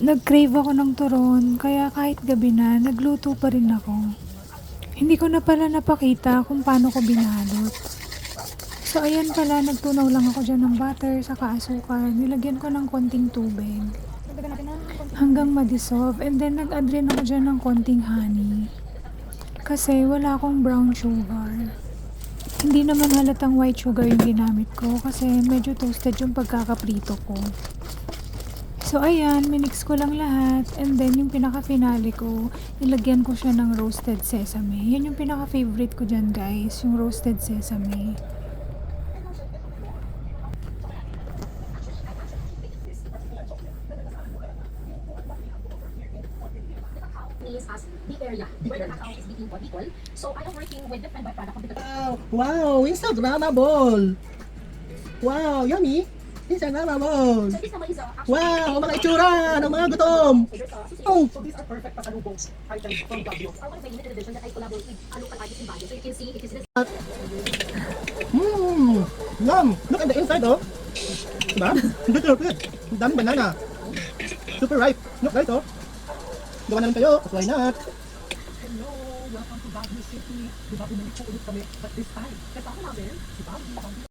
Nag-crave ako ng turon, kaya kahit gabi na, nagluto pa rin ako. Hindi ko na pala napakita kung paano ko binalot. So ayan pala, nagtunaw lang ako dyan ng butter, saka asukal. Nilagyan ko ng konting tubig. Hanggang ma-dissolve. And then nag-add rin ako dyan ng konting honey. Kasi wala akong brown sugar. Hindi naman halatang white sugar yung ginamit ko kasi medyo toasted yung pagkakaprito ko. So ayan, minix ko lang lahat and then yung pinaka-finale ko, nilagyan ko siya ng roasted sesame. Yan yung pinaka-favorite ko dyan guys, yung roasted sesame. Is as the area where the account is between Bicol. So I am working with different byproduct of the Wow, Instagrammable. Wow, yummy. Instagrammable. So this naman is Wow, ang mga itsura ng mga gutom. Oh, so these are perfect pasalubongs items from Baguio. Are one of my limited edition that I collaborate with a local artist in Baguio. So you can see it is this yum. Look at the inside, oh. Diba? Good, good. Ang daming banana. Super ripe. Look, guys, oh. Gawa naman kayo. Why not? Hello, welcome to Baguio City. Diba bumalik po ulit kami, but this time kasama namin si Baguio.